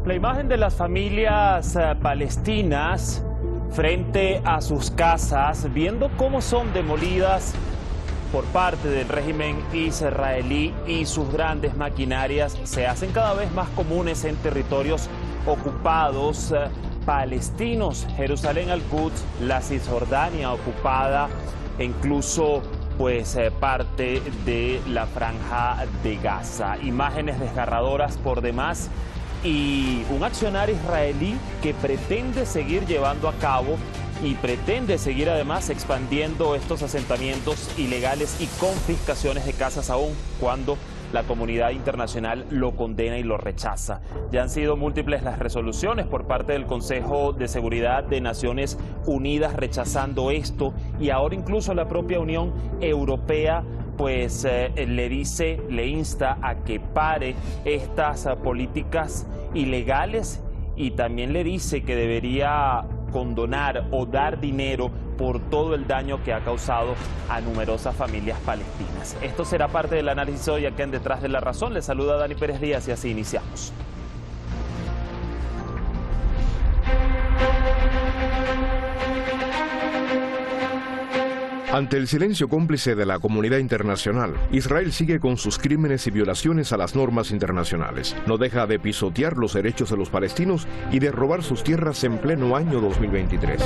La imagen de las familias palestinas frente a sus casas, viendo cómo son demolidas por parte del régimen israelí y sus grandes maquinarias, se hacen cada vez más comunes en territorios ocupados palestinos. Jerusalén al-Quds, la Cisjordania ocupada e incluso parte de la Franja de Gaza. Imágenes desgarradoras por demás y un accionar israelí que pretende seguir llevando a cabo y pretende seguir además expandiendo estos asentamientos ilegales y confiscaciones de casas, aún cuando la comunidad internacional lo condena y lo rechaza. Ya han sido múltiples las resoluciones por parte del Consejo de Seguridad de Naciones Unidas rechazando esto, y ahora incluso la propia Unión Europea le insta a que pare estas políticas ilegales, y también le dice que debería condonar o dar dinero por todo el daño que ha causado a numerosas familias palestinas. Esto será parte del análisis hoy aquí en Detrás de la Razón. Les saluda Dani Pérez Díaz y así iniciamos. Ante el silencio cómplice de la comunidad internacional, Israel sigue con sus crímenes y violaciones a las normas internacionales. No deja de pisotear los derechos de los palestinos y de robar sus tierras en pleno año 2023.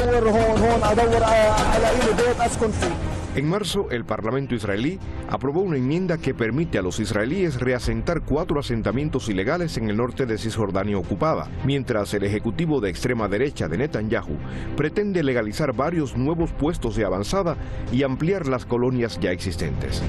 En marzo, el Parlamento israelí aprobó una enmienda que permite a los israelíes reasentar 4 asentamientos ilegales en el norte de Cisjordania ocupada, mientras el ejecutivo de extrema derecha de Netanyahu pretende legalizar varios nuevos puestos de avanzada y ampliar las colonias ya existentes.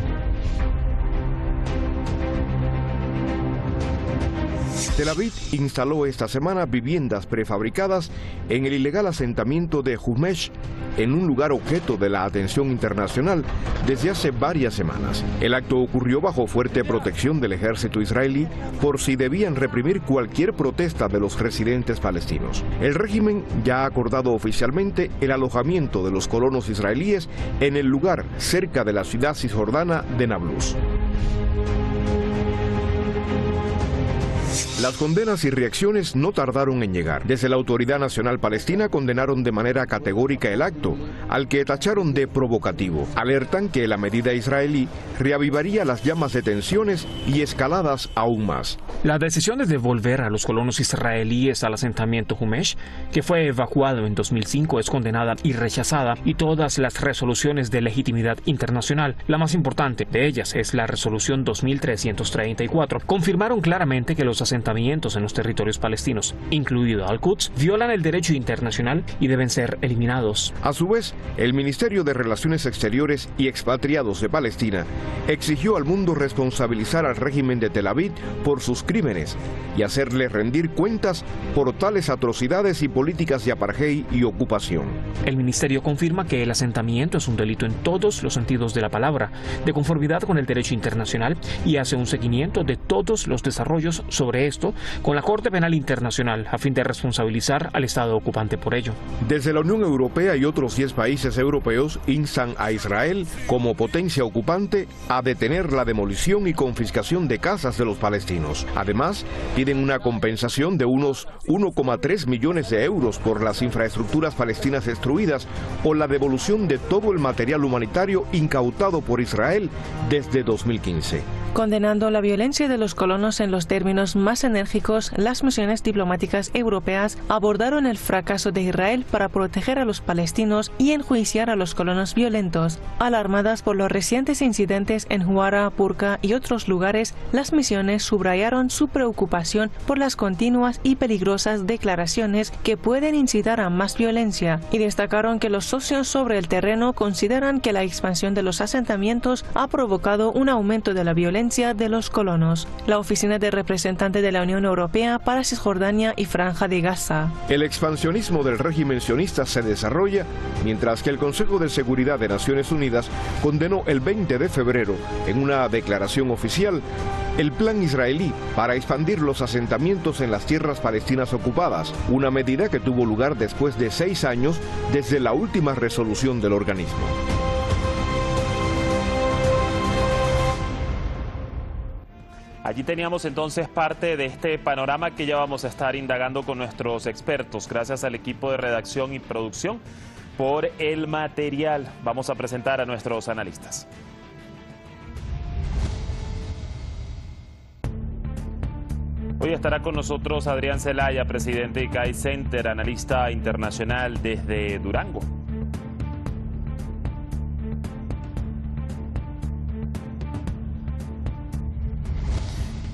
Tel Aviv instaló esta semana viviendas prefabricadas en el ilegal asentamiento de Humesh, en un lugar objeto de la atención internacional desde hace varias semanas. El acto ocurrió bajo fuerte protección del ejército israelí por si debían reprimir cualquier protesta de los residentes palestinos. El régimen ya ha acordado oficialmente el alojamiento de los colonos israelíes en el lugar cerca de la ciudad cisjordana de Nablus. Las condenas y reacciones no tardaron en llegar. Desde la Autoridad Nacional Palestina condenaron de manera categórica el acto, al que tacharon de provocativo. Alertan que la medida israelí reavivaría las llamas de tensiones y escaladas aún más. La decisión de devolver a los colonos israelíes al asentamiento Humesh, que fue evacuado en 2005, es condenada y rechazada, y todas las resoluciones de legitimidad internacional, la más importante de ellas es la resolución 2334, confirmaron claramente que los asentamientos en los territorios palestinos, incluido Al-Quds, violan el derecho internacional y deben ser eliminados. A su vez, el Ministerio de Relaciones Exteriores y Expatriados de Palestina exigió al mundo responsabilizar al régimen de Tel Aviv por sus crímenes y hacerle rendir cuentas por tales atrocidades y políticas de apartheid y ocupación. El ministerio confirma que el asentamiento es un delito en todos los sentidos de la palabra, de conformidad con el derecho internacional, y hace un seguimiento de todos los desarrollos sobre esto con la Corte Penal Internacional a fin de responsabilizar al Estado ocupante por ello. Desde la Unión Europea y otros 10 países europeos instan a Israel, como potencia ocupante, a detener la demolición y confiscación de casas de los palestinos. Además, piden una compensación de unos 1,3 millones de euros por las infraestructuras palestinas destruidas o la devolución de todo el material humanitario incautado por Israel desde 2015. Condenando la violencia de los colonos en los términos más enérgicos, las misiones diplomáticas europeas abordaron el fracaso de Israel para proteger a los palestinos y enjuiciar a los colonos violentos. Alarmadas por los recientes incidentes en Huara, Purka y otros lugares, las misiones subrayaron su preocupación por las continuas y peligrosas declaraciones que pueden incitar a más violencia, y destacaron que los socios sobre el terreno consideran que la expansión de los asentamientos ha provocado un aumento de la violencia de los colonos. La Oficina de Representante de la Unión Europea para Cisjordania y Franja de Gaza. El expansionismo del régimen sionista se desarrolla mientras que el Consejo de Seguridad de Naciones Unidas condenó el 20 de febrero, en una declaración oficial, el plan israelí para expandir los asentamientos en las tierras palestinas ocupadas, una medida que tuvo lugar después de 6 años desde la última resolución del organismo. Allí teníamos entonces parte de este panorama que ya vamos a estar indagando con nuestros expertos. Gracias al equipo de redacción y producción por el material. Vamos a presentar a nuestros analistas. Hoy estará con nosotros Adrián Zelaya, presidente de CAI Center, analista internacional desde Durango.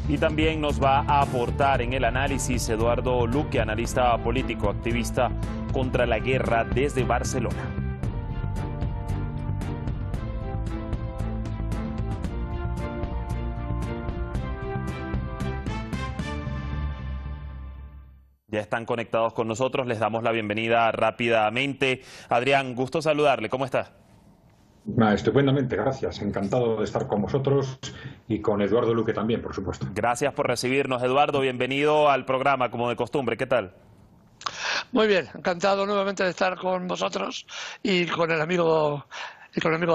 Y también nos va a aportar en el análisis Eduardo Luque, analista político, activista contra la guerra desde Barcelona. Ya están conectados con nosotros, les damos la bienvenida rápidamente. Adrián, gusto saludarle, ¿cómo está? Estupendamente, gracias. Encantado de estar con vosotros y con Eduardo Luque también, por supuesto. Gracias por recibirnos, Eduardo. Bienvenido al programa, como de costumbre. ¿Qué tal? Muy bien, encantado nuevamente de estar con vosotros y con el amigo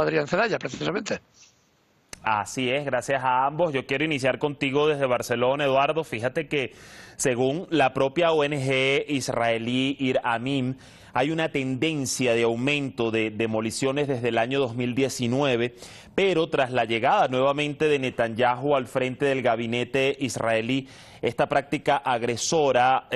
Adrián Zelaya, precisamente. Así es, gracias a ambos. Yo quiero iniciar contigo desde Barcelona, Eduardo. Fíjate que según la propia ONG israelí Ir Amim, hay una tendencia de aumento de demoliciones desde el año 2019, pero tras la llegada nuevamente de Netanyahu al frente del gabinete israelí, esta práctica agresora,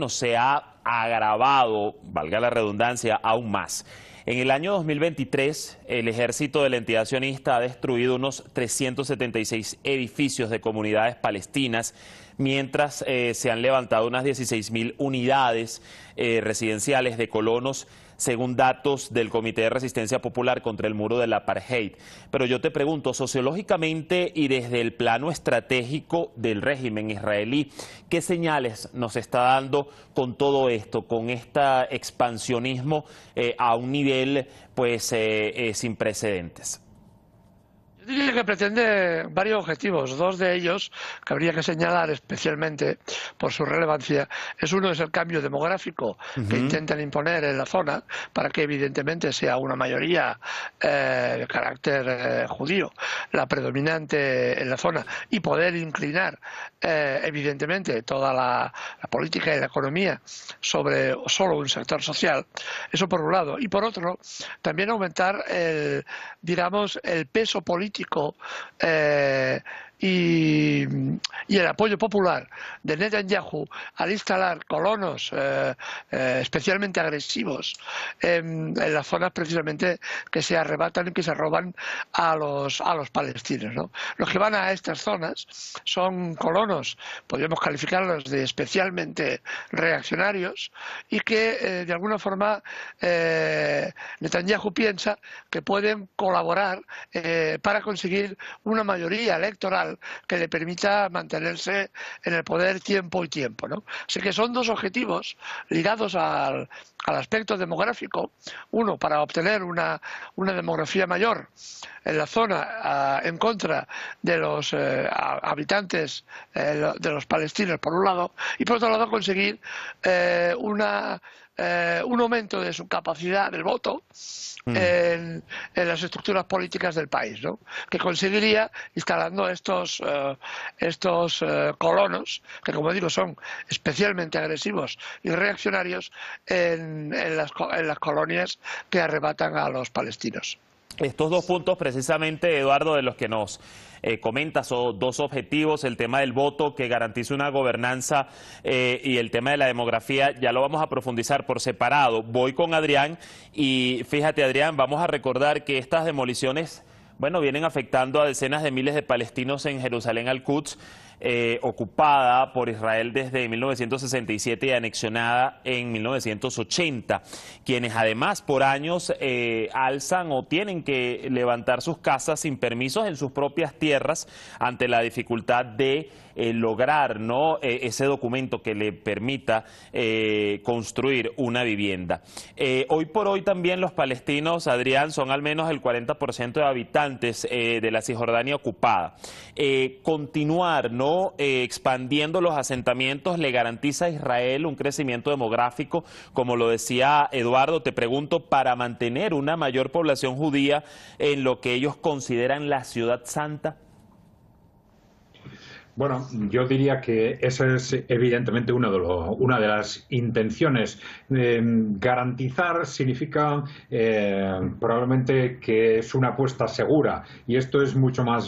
se ha agravado, valga la redundancia, aún más. En el año 2023, el ejército de la entidad sionista ha destruido unos 376 edificios de comunidades palestinas, mientras se han levantado unas 16.000 unidades residenciales de colonos, según datos del Comité de Resistencia Popular contra el Muro del Apartheid. Pero yo te pregunto, sociológicamente y desde el plano estratégico del régimen israelí, ¿qué señales nos está dando con todo esto, con este expansionismo a un nivel sin precedentes? Yo diría que pretende varios objetivos. Dos de ellos que habría que señalar especialmente por su relevancia. Uno es el cambio demográfico que intentan imponer en la zona para que evidentemente sea una mayoría de carácter judío la predominante en la zona y poder inclinar evidentemente toda la política y la economía sobre solo un sector social. Eso por un lado. Y por otro, también aumentar el peso político y el apoyo popular de Netanyahu al instalar colonos especialmente agresivos en las zonas precisamente que se arrebatan y que se roban a los palestinos, ¿no? Los que van a estas zonas son colonos, podríamos calificarlos de especialmente reaccionarios y que de alguna forma Netanyahu piensa que pueden colaborar para conseguir una mayoría electoral que le permita mantenerse en el poder tiempo y tiempo, ¿no? Así que son dos objetivos ligados al aspecto demográfico. Uno, para obtener una demografía mayor en la zona en contra de los habitantes de los palestinos, por un lado, y por otro lado conseguir un aumento de su capacidad del voto en las estructuras políticas del país, ¿no? Que conseguiría instalando estos colonos, que como digo son especialmente agresivos y reaccionarios en las colonias que arrebatan a los palestinos. Estos dos puntos precisamente, Eduardo, de los que nos comentas, son dos objetivos: el tema del voto que garantice una gobernanza y el tema de la demografía. Ya lo vamos a profundizar por separado. Voy con Adrián y fíjate, Adrián, vamos a recordar que estas demoliciones vienen afectando a decenas de miles de palestinos en Jerusalén al-Quds, ocupada por Israel desde 1967 y anexionada en 1980, quienes además por años alzan o tienen que levantar sus casas sin permisos en sus propias tierras ante la dificultad de lograr ese documento que le permita construir una vivienda. Hoy por hoy también los palestinos, Adrián, son al menos el 40% de habitantes de la Cisjordania ocupada. Continuar expandiendo los asentamientos le garantiza a Israel un crecimiento demográfico, como lo decía Eduardo. Te pregunto, para mantener una mayor población judía en lo que ellos consideran la ciudad santa. Bueno, yo diría que esa es evidentemente una de las intenciones. Garantizar significa probablemente que es una apuesta segura, y esto es mucho más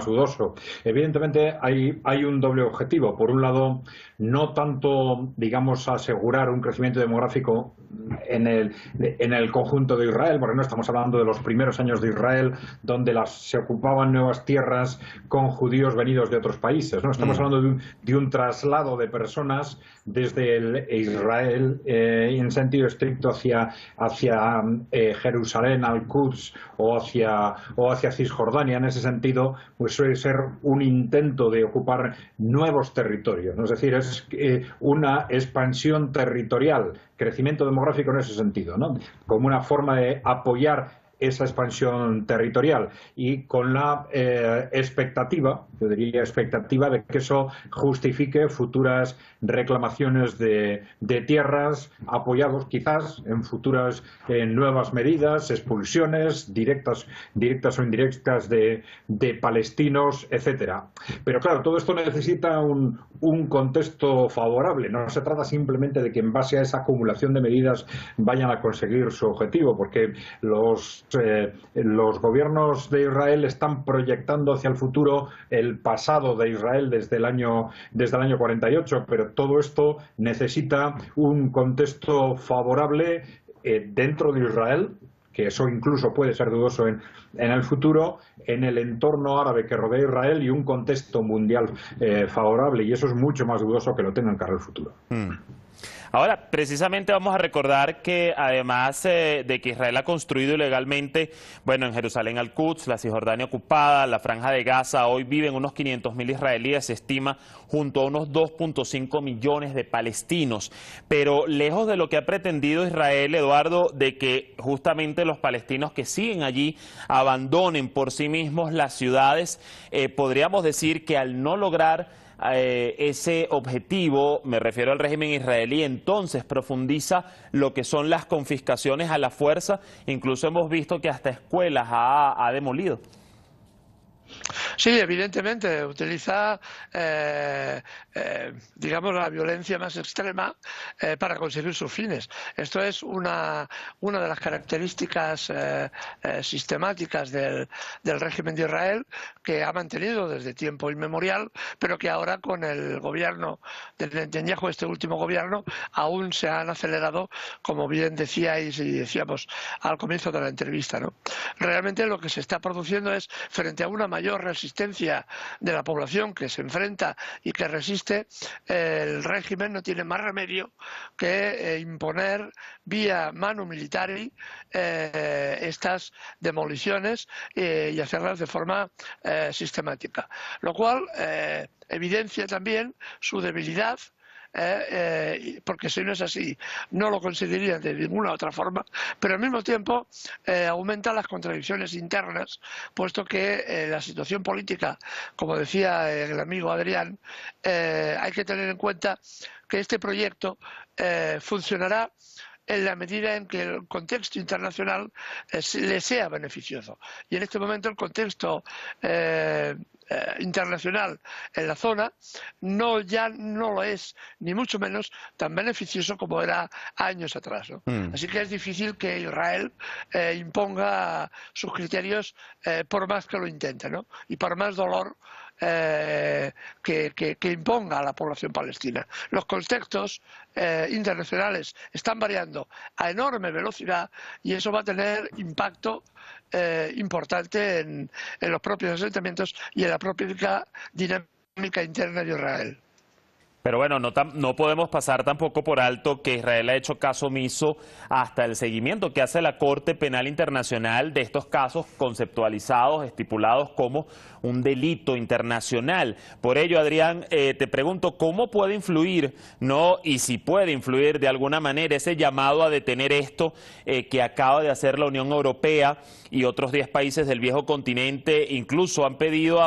dudoso. Evidentemente hay un doble objetivo. Por un lado, no tanto, digamos, asegurar un crecimiento demográfico en el conjunto de Israel, porque no estamos hablando de los primeros años de Israel, donde se ocupaban nuevas tierras con judíos venidos de otros países, ¿no? Estamos hablando de un traslado de personas desde el Israel en sentido estricto hacia Jerusalén, Al-Quds o hacia Cisjordania. En ese sentido, pues suele ser un intento de ocupar nuevos territorios, ¿no? Es decir, es una expansión territorial, crecimiento demográfico en ese sentido, ¿no? Como una forma de apoyar esa expansión territorial, y con la expectativa, yo diría expectativa, de que eso justifique futuras reclamaciones de tierras, apoyados quizás en futuras nuevas medidas, expulsiones directas o indirectas de palestinos, etcétera. Pero claro, todo esto necesita un contexto favorable. No se trata simplemente de que en base a esa acumulación de medidas vayan a conseguir su objetivo, porque los gobiernos de Israel están proyectando hacia el futuro el pasado de Israel desde el año 48, pero todo esto necesita un contexto favorable dentro de Israel, que eso incluso puede ser dudoso en el futuro, en el entorno árabe que rodea a Israel, y un contexto mundial favorable, y eso es mucho más dudoso que lo tenga en cara el futuro. Ahora, precisamente vamos a recordar que además de que Israel ha construido ilegalmente, bueno, en Jerusalén Al-Quds, la Cisjordania ocupada, la Franja de Gaza, hoy viven unos 500.000 israelíes, se estima, junto a unos 2.5 millones de palestinos. Pero lejos de lo que ha pretendido Israel, Eduardo, de que justamente los palestinos que siguen allí abandonen por sí mismos las ciudades, podríamos decir que al no lograr ese objetivo, me refiero al régimen israelí, entonces profundiza lo que son las confiscaciones a la fuerza. Incluso hemos visto que hasta escuelas ha demolido. Sí, evidentemente utiliza, digamos, la violencia más extrema para conseguir sus fines. Esto es una de las características sistemáticas del régimen de Israel, que ha mantenido desde tiempo inmemorial, pero que ahora con el gobierno de Netanyahu, este último gobierno, aún se han acelerado, como bien decíais y decíamos al comienzo de la entrevista, ¿no? Realmente lo que se está produciendo es, frente a una mayor resistencia de la población que se enfrenta y que resiste, el régimen no tiene más remedio que imponer vía manu militari estas demoliciones y hacerlas de forma sistemática, lo cual evidencia también su debilidad, porque si no es así no lo conseguirían de ninguna otra forma, pero al mismo tiempo aumenta las contradicciones internas, puesto que la situación política, como decía el amigo Adrián, hay que tener en cuenta que este proyecto funcionará en la medida en que el contexto internacional le sea beneficioso. Y en este momento el contexto internacional en la zona ya no lo es, ni mucho menos tan beneficioso como era años atrás, ¿no? Así que es difícil que Israel imponga sus criterios, por más que lo intente, ¿no? Y por más dolor que imponga a la población palestina. Los contextos internacionales están variando a enorme velocidad, y eso va a tener impacto importante en los propios asentamientos y en la propia dinámica interna de Israel. Pero bueno, no podemos pasar tampoco por alto que Israel ha hecho caso omiso hasta el seguimiento que hace la Corte Penal Internacional de estos casos conceptualizados, estipulados como un delito internacional. Por ello, Adrián, te pregunto, ¿cómo puede influir, y si puede influir de alguna manera ese llamado a detener esto que acaba de hacer la Unión Europea y otros 10 países del viejo continente? Incluso han pedido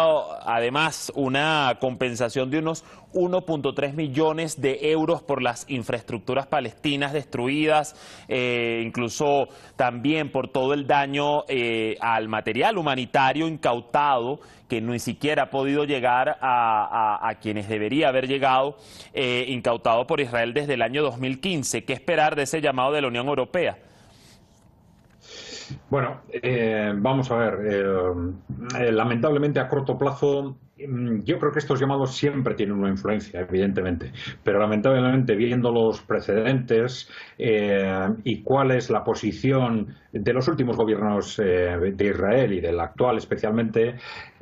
además una compensación de unos 1.3 3 millones de euros por las infraestructuras palestinas destruidas, incluso también por todo el daño al material humanitario incautado, que ni siquiera ha podido llegar a quienes debería haber llegado, incautado por Israel desde el año 2015. ¿Qué esperar de ese llamado de la Unión Europea? Bueno, vamos a ver, lamentablemente a corto plazo yo creo que estos llamados siempre tienen una influencia, evidentemente, pero lamentablemente viendo los precedentes y cuál es la posición de los últimos gobiernos de Israel y del actual especialmente,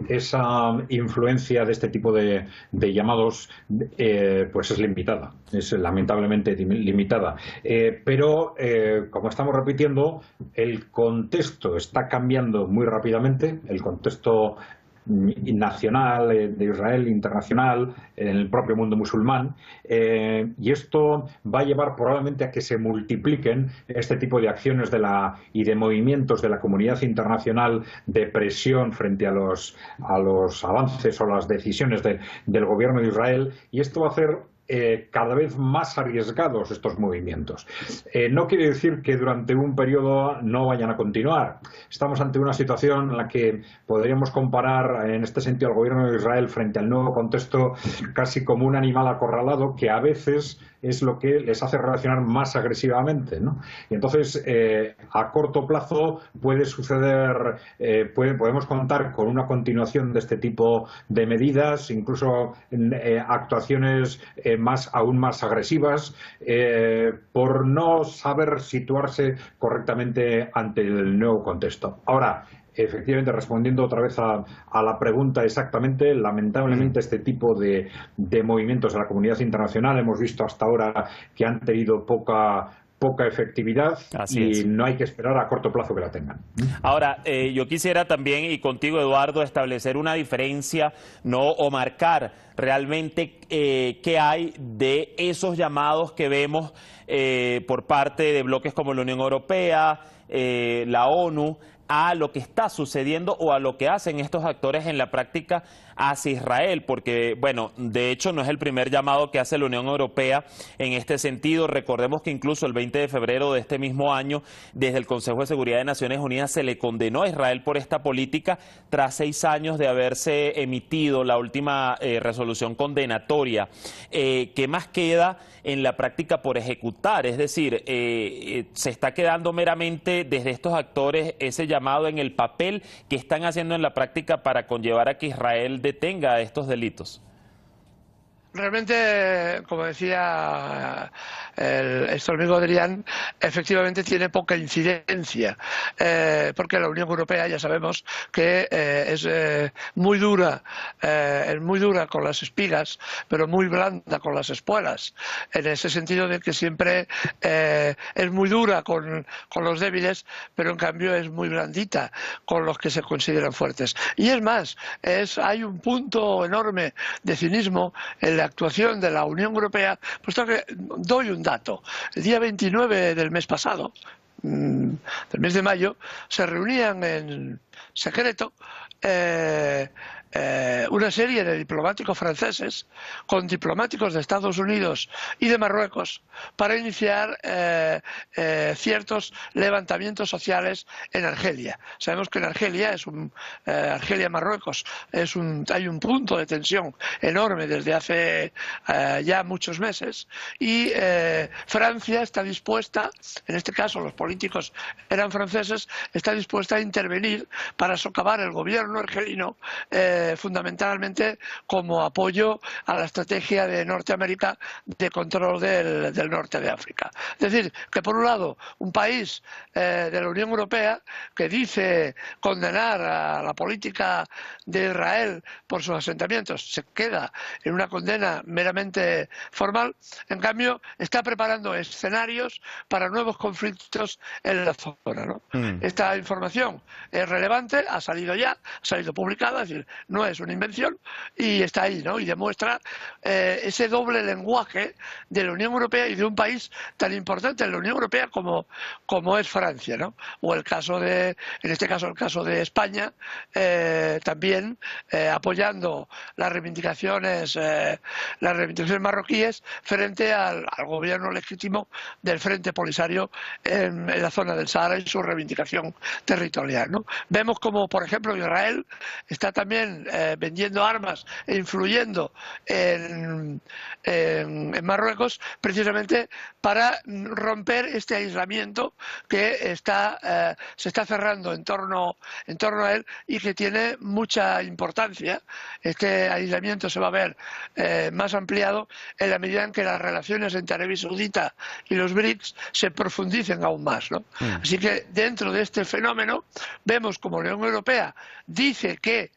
esa influencia de este tipo de llamados pues es limitada, es lamentablemente limitada. Pero como estamos repitiendo, el contexto está cambiando muy rápidamente, el contexto nacional de Israel, internacional, en el propio mundo musulmán, y esto va a llevar probablemente a que se multipliquen este tipo de acciones y de movimientos de la comunidad internacional de presión frente a los avances o las decisiones del gobierno de Israel, y esto va a hacer cada vez más arriesgados estos movimientos. No quiere decir que durante un periodo no vayan a continuar. Estamos ante una situación en la que podríamos comparar en este sentido al gobierno de Israel frente al nuevo contexto casi como un animal acorralado que a veces es lo que les hace reaccionar más agresivamente, ¿no? Y entonces, a corto plazo puede suceder, podemos contar con una continuación de este tipo de medidas, incluso actuaciones aún más agresivas, por no saber situarse correctamente ante el nuevo contexto. Ahora, efectivamente, respondiendo otra vez a la pregunta exactamente, lamentablemente este tipo de movimientos de la comunidad internacional hemos visto hasta ahora que han tenido poca efectividad. Así es. No hay que esperar a corto plazo que la tengan. Ahora, yo quisiera también, y contigo, Eduardo, establecer una diferencia, o marcar realmente qué hay de esos llamados que vemos por parte de bloques como la Unión Europea, la ONU, a lo que está sucediendo o a lo que hacen estos actores en la práctica hacia Israel, porque, bueno, de hecho no es el primer llamado que hace la Unión Europea en este sentido. Recordemos que incluso el 20 de febrero de este mismo año, desde el Consejo de Seguridad de Naciones Unidas se le condenó a Israel por esta política tras 6 años de haberse emitido la última resolución condenatoria. ¿Qué más queda en la práctica por ejecutar? Es decir, se está quedando meramente desde estos actores ese llamado en el papel. ¿Que están haciendo en la práctica para conllevar a que Israel detenga estos delitos? Realmente, como decía nuestro amigo Adrián, efectivamente tiene poca incidencia, porque la Unión Europea ya sabemos que es muy dura con las espigas, pero muy blanda con las espuelas, en ese sentido de que siempre es muy dura con los débiles, pero en cambio es muy blandita con los que se consideran fuertes. Y es más, hay un punto enorme de cinismo en la actuación de la Unión Europea, puesto que doy un dato. El día 29 del mes pasado, del mes de mayo, se reunían en secreto una serie de diplomáticos franceses con diplomáticos de Estados Unidos y de Marruecos para iniciar ciertos levantamientos sociales en Argelia. Sabemos que en Argelia, Argelia-Marruecos, hay un punto de tensión enorme desde hace ya muchos meses, y Francia está dispuesta, en este caso los políticos eran franceses, está dispuesta a intervenir para socavar el gobierno argelino, fundamentalmente como apoyo a la estrategia de Norteamérica de control del norte de África. Es decir, que por un lado, un país de la Unión Europea que dice condenar a la política de Israel por sus asentamientos se queda en una condena meramente formal, en cambio está preparando escenarios para nuevos conflictos en la zona, ¿no? Esta información es relevante, ha salido publicada, es decir, no es una invención y está ahí, ¿no? Y demuestra ese doble lenguaje de la Unión Europea y de un país tan importante en la Unión Europea como es Francia, ¿no? O el caso en este caso el caso de España, también apoyando las reivindicaciones marroquíes frente al gobierno legítimo del Frente Polisario en la zona del Sahara y su reivindicación territorial, ¿no? Vemos como, por ejemplo, Israel está también vendiendo armas e influyendo en Marruecos precisamente para romper este aislamiento que se está cerrando en torno a él y que tiene mucha importancia. Este aislamiento se va a ver más ampliado en la medida en que las relaciones entre Arabia Saudita y los BRICS se profundicen aún más, ¿no? Así que dentro de este fenómeno vemos como la Unión Europea dice que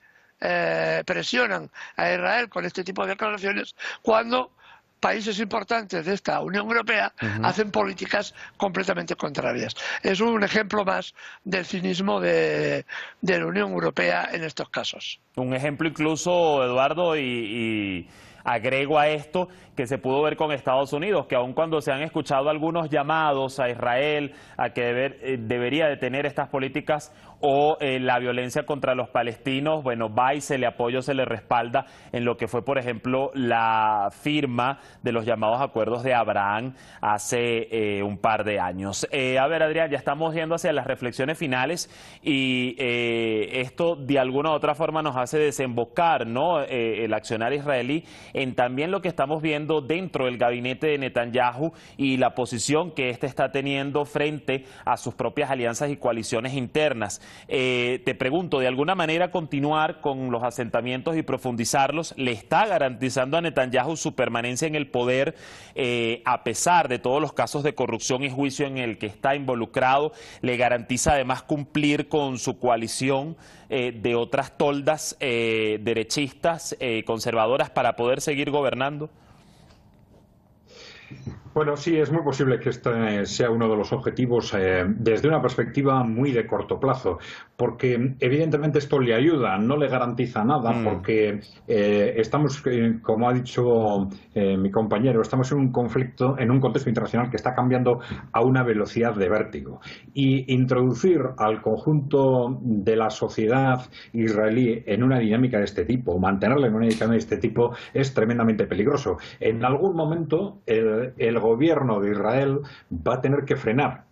presionan a Israel con este tipo de declaraciones cuando países importantes de esta Unión Europea hacen políticas completamente contrarias. Es un ejemplo más del cinismo de la Unión Europea en estos casos. Un ejemplo incluso, Eduardo, y agrego a esto que se pudo ver con Estados Unidos, que aun cuando se han escuchado algunos llamados a Israel a que debería detener estas políticas o la violencia contra los palestinos, bueno, va y se le apoya, se le respalda en lo que fue, por ejemplo, la firma de los llamados acuerdos de Abraham hace un par de años. A ver, Adrián, ya estamos yendo hacia las reflexiones finales y esto de alguna u otra forma nos hace desembocar, ¿no?, el accionar israelí en también lo que estamos viendo dentro del gabinete de Netanyahu y la posición que éste está teniendo frente a sus propias alianzas y coaliciones internas. Te pregunto, ¿de alguna manera continuar con los asentamientos y profundizarlos le está garantizando a Netanyahu su permanencia en el poder a pesar de todos los casos de corrupción y juicio en el que está involucrado? ¿Le garantiza además cumplir con su coalición de otras toldas derechistas, conservadoras, para poder seguir gobernando? Bueno, sí, es muy posible que este sea uno de los objetivos desde una perspectiva muy de corto plazo, porque evidentemente esto le ayuda, no le garantiza nada, porque estamos, como ha dicho mi compañero, estamos en un conflicto, en un contexto internacional que está cambiando a una velocidad de vértigo. Y introducir al conjunto de la sociedad israelí en una dinámica de este tipo, mantenerla en una dinámica de este tipo, es tremendamente peligroso. En algún momento el gobierno de Israel va a tener que frenar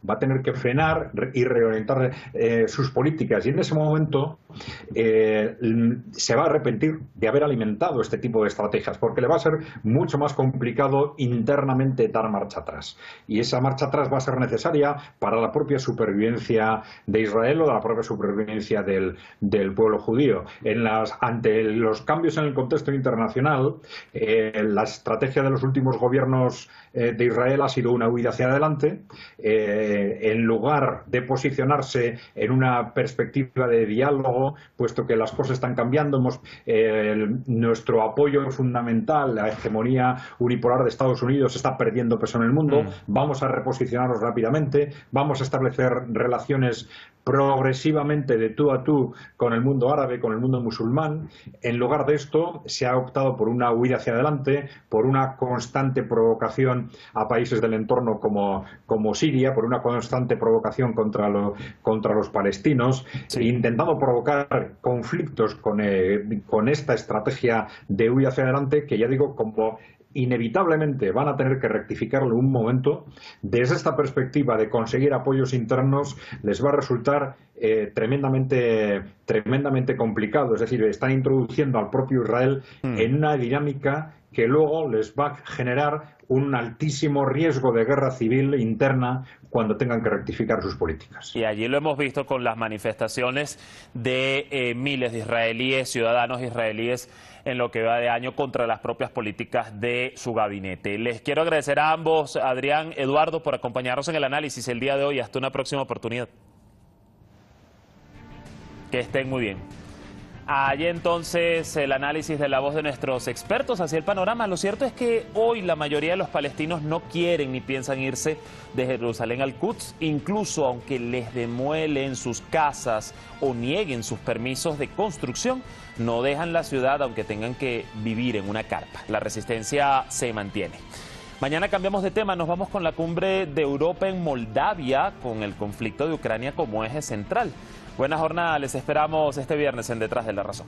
y reorientar sus políticas, y en ese momento se va a arrepentir de haber alimentado este tipo de estrategias, porque le va a ser mucho más complicado internamente dar marcha atrás, y esa marcha atrás va a ser necesaria para la propia supervivencia de Israel o de la propia supervivencia del pueblo judío. Ante los cambios en el contexto internacional, la estrategia de los últimos gobiernos de Israel ha sido una huida hacia adelante, en lugar de posicionarse en una perspectiva de diálogo, puesto que las cosas están cambiando. Nuestro apoyo fundamental, la hegemonía unipolar de Estados Unidos, está perdiendo peso en el mundo. Vamos a reposicionarnos rápidamente, vamos a establecer relaciones progresivamente de tú a tú con el mundo árabe, con el mundo musulmán. En lugar de esto, se ha optado por una huida hacia adelante, por una constante provocación a países del entorno como Siria, por una constante provocación contra los palestinos, intentando provocar conflictos con esta estrategia de huida hacia adelante, que ya digo, como inevitablemente van a tener que rectificarlo en un momento. Desde esta perspectiva de conseguir apoyos internos les va a resultar tremendamente complicado. Es decir, están introduciendo al propio Israel en una dinámica que luego les va a generar un altísimo riesgo de guerra civil interna cuando tengan que rectificar sus políticas. Y allí lo hemos visto con las manifestaciones de miles de israelíes, ciudadanos israelíes, en lo que va de año contra las propias políticas de su gabinete. Les quiero agradecer a ambos, Adrián, Eduardo, por acompañarnos en el análisis el día de hoy. Hasta una próxima oportunidad. Que estén muy bien. Allí entonces el análisis de la voz de nuestros expertos hacia el panorama. Lo cierto es que hoy la mayoría de los palestinos no quieren ni piensan irse de Jerusalén al Quds, incluso aunque les demuelen sus casas o nieguen sus permisos de construcción, no dejan la ciudad aunque tengan que vivir en una carpa. La resistencia se mantiene. Mañana cambiamos de tema, nos vamos con la cumbre de Europa en Moldavia, con el conflicto de Ucrania como eje central. Buena jornada, les esperamos este viernes en Detrás de la Razón.